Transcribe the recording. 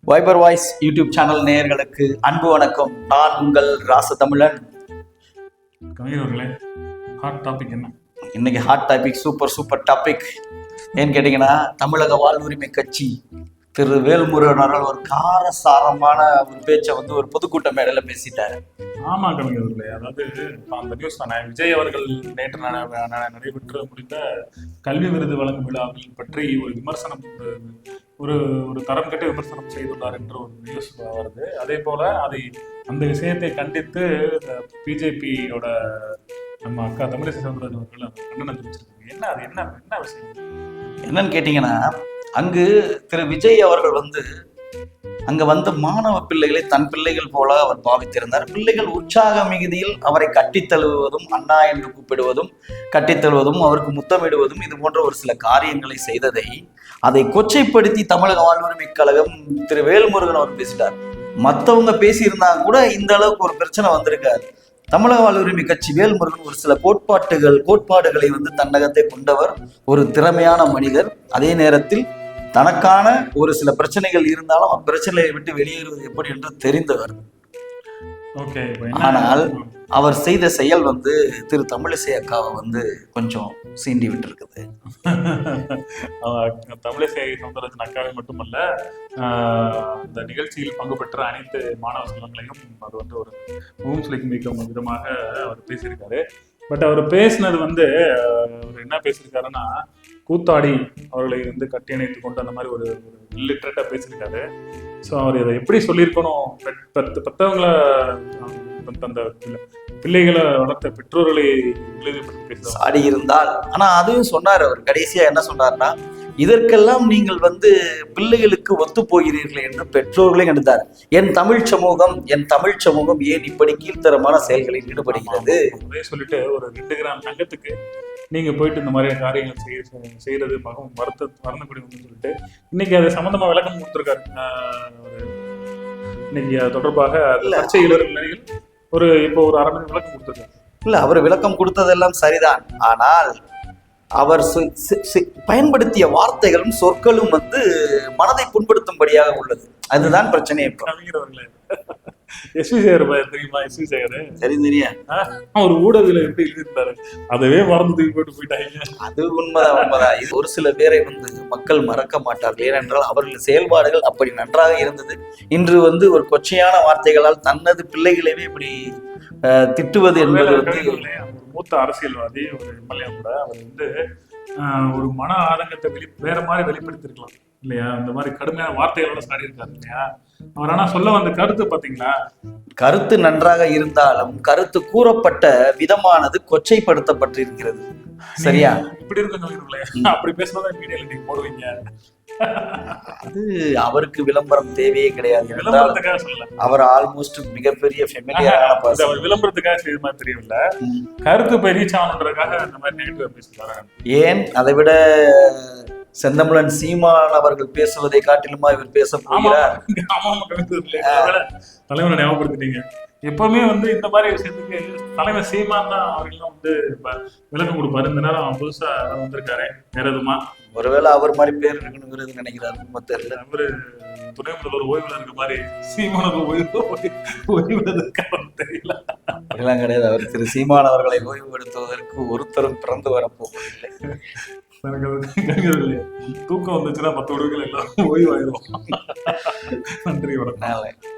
Wiper voice YouTube channel நேயர்களுக்கு அன்பு வணக்கம். நான் உங்கள் ராசதமிழன். கவிஞர்களே, ஹாட் டாபிக் என்ன இன்னைக்கு? Hot topic, super topic. ஏன்னு கேட்டீங்கன்னா, தமிழக வாழ்வுரிமை கட்சி திரு வேல்முருகன் அவர்கள் ஒரு காரசாரமான ஒரு பேச்சை ஒரு பொதுக்கூட்ட மேடையில பேசிட்டாரு. ஆமா கவிஞர்களே, அதாவது அந்த நியூஸ் தானே, விஜய் அவர்கள் நேற்று நடைபெற்று முடிந்த கல்வி விருது வழங்கும் விழாவில் பற்றி ஒரு விமர்சனம், ஒரு தரம் கெட்ட விமர்சனம் செய்துள்ளார் என்ற ஒரு நியூஸ் வருது. அதே போல அந்த விஷயத்தை கண்டித்து பிஜேபியோட நம்ம அக்கா தமிழிசை சவுந்தரராஜன் அவர்கள் கண்டனம் தெரிவிச்சிருக்காங்க. என்ன விஷயம் என்னன்னு கேட்டீங்கன்னா, அங்கு திரு விஜய் அவர்கள் அங்க வந்த மாணவ பிள்ளைகளை தன் பிள்ளைகள் போல அவர் பாவித்திருந்தார். பிள்ளைகள் உற்சாக மிகுதியில் அவரை கட்டித்தழுவதும், அண்ணா என்று கூப்பிடுவதும், கட்டித்தழுவதும், அவருக்கு முத்தமிடுவதும், இது போன்ற ஒரு சில காரியங்களை செய்ததை அதை கொச்சைப்படுத்தி தமிழக வாழ்வுரிமை கழகம் திரு வேல்முருகன் அவர் பேசிட்டார். மற்றவங்க பேசியிருந்தாங்க கூட இந்த அளவுக்கு ஒரு பிரச்சனை வந்திருக்காரு. தமிழக வாழ்வுரிமை கட்சி வேல்முருகன் ஒரு சில கோட்பாடுகளை தன்னகத்தை கொண்டவர், ஒரு திறமையான மனிதர். அதே நேரத்தில் தனக்கான ஒரு சில பிரச்சனைகள் இருந்தாலும் அப்பிரச்சனையை விட்டு வெளியேறுவது எப்படி என்று தெரிந்தவர். ஆனால் அவர் செய்த செயல் திரு தமிழிசை அக்காவை கொஞ்சம் சீண்டி விட்டு இருக்குது. தமிழிசை சவுந்தரராஜன் அக்காவை மட்டுமல்ல, இந்த நிகழ்ச்சியில் பங்கு பெற்ற அனைத்து மாணவ செல்வங்களையும் அது ஒரு முகம் சுளிக்கும் மிக்க விதமாக அவர் பேசியிருக்காரு. பட் அவர் பேசினது அவர் என்ன பேசியிருக்காருன்னா, கூத்தாடி அவர்களை கட்டியணைத்து கொண்டு அந்த மாதிரி ஒரு இல்லிட்ரேட்டா பேசியிருக்காரு. ஸோ அவர் இதை எப்படி சொல்லியிருக்கணும், பெற்றவங்களை அந்த பிள்ளைகளை வளர்த்த பெற்றோர்களை சாடி இருந்தால். ஆனா அதையும் சொன்னார் அவர். கடைசியா என்ன சொன்னார்னா, இதற்கெல்லாம் நீங்கள் பிள்ளைகளுக்கு ஒத்து போகிறீர்கள் என்று பெற்றோர்களே கண்டார். என் தமிழ் சமூகம் ஏன் இப்படி கீழ்த்தரமான செயல்களில் ஈடுபடுகிறது சொல்லிட்டு ஒரு 2 கிராம் தங்கத்துக்கு நீங்க போயிட்டு இந்த மாதிரியான காரியங்கள் செய்யறது மகம் மறந்துக்கூடிய சொல்லிட்டு இன்னைக்கு அது சம்பந்தமா விளக்கம் கொடுத்திருக்காரு. இன்னைக்கு அது தொடர்பாக சர்ச்சை இளரும் நிலையில் இப்போ ஒரு 1/2 மணி விளக்கம் கொடுத்திருக்காரு. இல்ல, அவர் விளக்கம் கொடுத்ததெல்லாம் சரிதான். ஆனால் அவர் பயன்படுத்திய வார்த்தைகளும் சொற்களும் மனதை புண்படுத்தும்படியாக உள்ளது. அதுதான் பிரச்சனை. எஸ்வி சேகர் தெரியுமா? எஸ்வி சேகர் தெரியா? ஒரு ஊடகத்துல எப்படி எழுதியிருந்தாரு, அதவே மறந்து போயிட்டாங்க. அது உண்மைதான். ஒரு சில பேரை மக்கள் மறக்க மாட்டார்கள். ஏனென்றால் அவர்கள் செயல்பாடுகள் அப்படி நன்றாக இருந்தது. இன்று ஒரு கொச்சையான வார்த்தைகளால் தனது பிள்ளைகளவே இப்படி திட்டுவது என்பது மூத்த அரசியல்வாதி, ஒரு எம்எல்ஏ கூட அவர் ஒரு மன ஆதங்கத்தை வேற மாதிரி வெளிப்படுத்திருக்கலாம் இல்லையா? இந்த மாதிரி கடுமையான வார்த்தைகளோட சாடி இருக்காரு இல்லையா அவர். ஆனா சொல்ல வந்த கருத்து பாத்தீங்களா? கருத்து நன்றாக இருந்தாலும் கருத்து கூறப்பட்ட விதமானது கொச்சைப்படுத்தப்பட்டிருக்கிறது. சரியா? இப்படி இருக்கு. அப்படி பேசுறதா மீடியால நீங்க போடுவீங்க. அது அவருக்கு விளம்பரம் தேவையே கிடையாது. அவர் ஆல்மோஸ்ட் மிகப்பெரிய அவர் விளம்பரத்துக்காக செய்த மாதிரி தெரியல, கருத்து போய் ரீச் ஆகணுன்றதுக்காக அந்த மாதிரி நெகட்டிவா பேசுறாங்க. ஏன் அதை விட செந்தமிழன் சீமான் அவர்கள் பேசுவதை காட்டிலுமா இவர் பேச போகிறார்? தலைவரை ஞாபகப்படுத்திட்டீங்க. எப்பவுமே இந்த மாதிரி விஷயத்துக்கு தலைவர் சீமான் தான் அவர்கள்லாம் விளக்கம் கொடுப்பாரு. இந்த நேரம் புதுசா வந்திருக்காரு நேரதுமா. ஒருவேளை அவர் மாதிரி பேர் இருக்கணுங்கிறது நினைக்கிறாரு. தெரியல, அவரு துணை முதல்வர் ஓய்வுல இருக்க மாதிரி சீமானது ஓய்வுல தெரியல. அப்படிலாம் கிடையாது. அவர் திரு சீமான் அவர்களை ஓய்வுபடுத்துவதற்கு ஒருத்தரும் பிறந்து வரப்போவதில்லை. தூக்கம் வந்துச்சுன்னா 10 விடுகள் எல்லாம் ஓய்வாயிரும். நன்றி, வணக்கம்.